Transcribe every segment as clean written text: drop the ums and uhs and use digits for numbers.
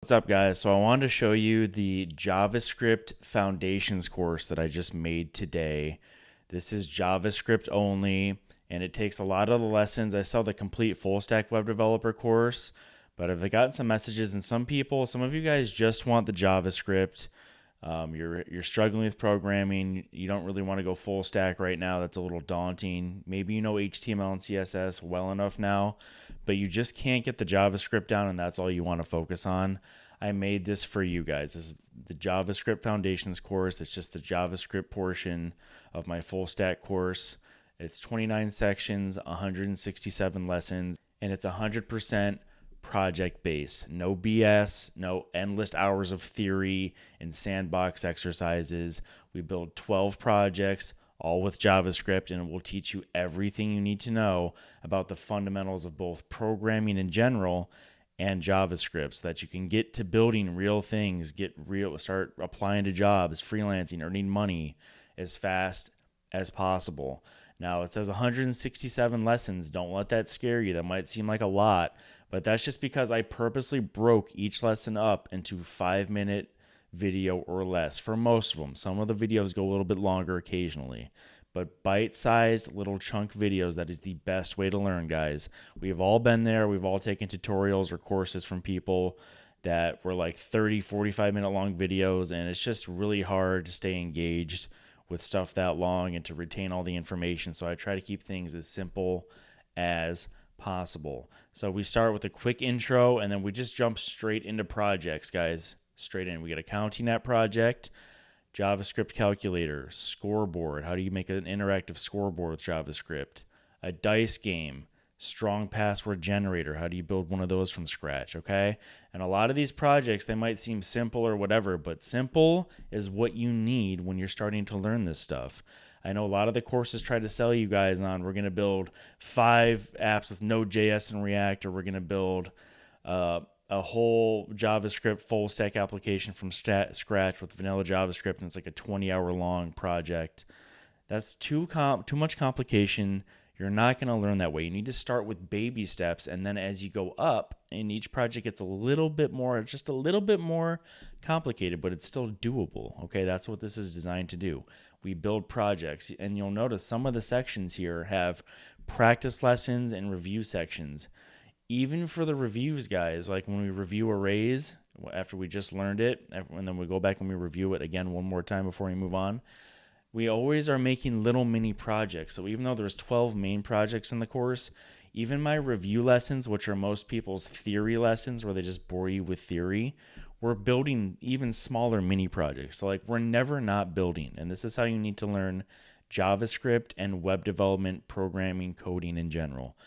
What's up, guys? So I wanted to show you the JavaScript Foundations course that I just made today. This is JavaScript only, and it takes a lot of the lessons. I saw the complete full stack web developer course, but I've gotten some messages, and some of you guys just want the JavaScript. You're struggling with programming. You don't really want to go full stack right now. That's a little daunting. Maybe you know HTML and CSS well enough now, but you just can't get the JavaScript down, and that's all you want to focus on. I made this for you guys. This is the JavaScript Foundations course. It's just the JavaScript portion of my full stack course. It's 29 sections, 167 lessons, and it's 100% project based. No BS, no endless hours of theory and sandbox exercises. We build 12 projects, all with JavaScript, and it will teach you everything you need to know about the fundamentals of both programming in general and JavaScript, so that you can get to building real things, start applying to jobs, freelancing, earning money as fast as possible. Now, it says 167 lessons. Don't let that scare you. That might seem like a lot, but that's just because I purposely broke each lesson up into 5-minute video or less for most of them. Some of the videos go a little bit longer occasionally, but bite-sized little chunk videos, that is the best way to learn, guys. We've all been there. We've all taken tutorials or courses from people that were like 30, 45-minute long videos, and it's just really hard to stay engaged with stuff that long and to retain all the information. So I try to keep things as simple as possible. So we start with a quick intro, and then we just jump straight into projects, guys. Straight in. We get a counting app project, JavaScript calculator, scoreboard. How do you make an interactive scoreboard with JavaScript? A dice game, strong password generator. How do you build one of those from scratch? Okay. And a lot of these projects, they might seem simple or whatever, but simple is what you need when you're starting to learn this stuff. I know a lot of the courses try to sell you guys on, we're going to build 5 apps with Node.js and React, or we're going to build a whole JavaScript full stack application from scratch with vanilla JavaScript, and it's like a 20-hour long project. That's too much complication. You're not going to learn that way. You need to start with baby steps, and then as you go up, and each project gets just a little bit more complicated, but it's still doable. Okay, that's what this is designed to do. We build projects, and you'll notice some of the sections here have practice lessons and review sections. Even for the reviews, guys, like when we review arrays after we just learned it, and then we go back and we review it again one more time before we move on, we always are making little mini projects. So even though there's 12 main projects in the course, even my review lessons, which are most people's theory lessons where they just bore you with theory, we're building even smaller mini projects. So like we're never not building. And this is how you need to learn JavaScript and web development, programming, coding in general.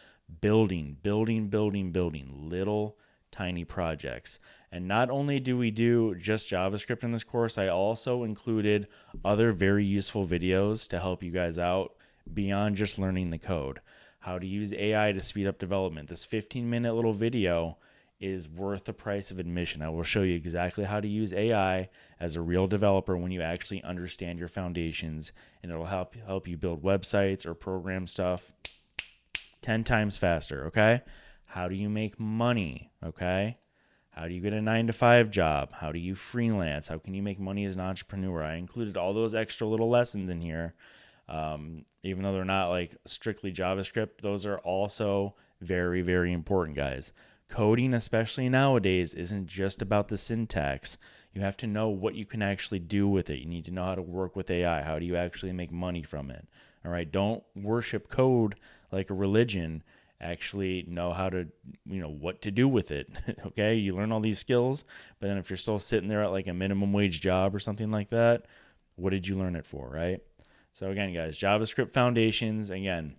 Building little tiny projects. And not only do we do just JavaScript in this course, I also included other very useful videos to help you guys out beyond just learning the code. How to use AI to speed up development. This 15-minute little video is worth the price of admission. I will show you exactly how to use AI as a real developer when you actually understand your foundations, and it'll help you build websites or program stuff 10 times faster, okay? How do you make money, okay? How do you get a 9-to-5 job? How do you freelance? How can you make money as an entrepreneur? I included all those extra little lessons in here. Even though they're not like strictly JavaScript, those are also very, very important, guys. Coding, especially nowadays, isn't just about the syntax. You have to know what you can actually do with it. You need to know how to work with AI. How do you actually make money from it? All right, don't worship code like a religion. Actually know how to, what to do with it. Okay, you learn all these skills, but then if you're still sitting there at like a minimum wage job or something like that, what did you learn it for, right? So again, guys, JavaScript Foundations, again,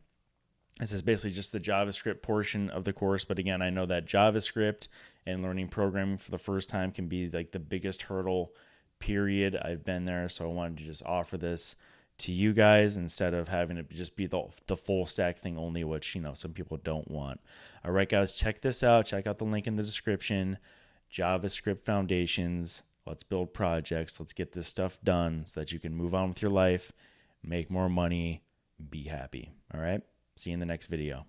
this is basically just the JavaScript portion of the course, but again, I know that JavaScript and learning programming for the first time can be like the biggest hurdle, period. I've been there, so I wanted to just offer this to you guys instead of having it just be the full stack thing only, which some people don't want. All right, guys, check this out. Check out the link in the description. JavaScript Foundations. Let's build projects. Let's get this stuff done so that you can move on with your life, make more money, be happy. All right, see you in the next video.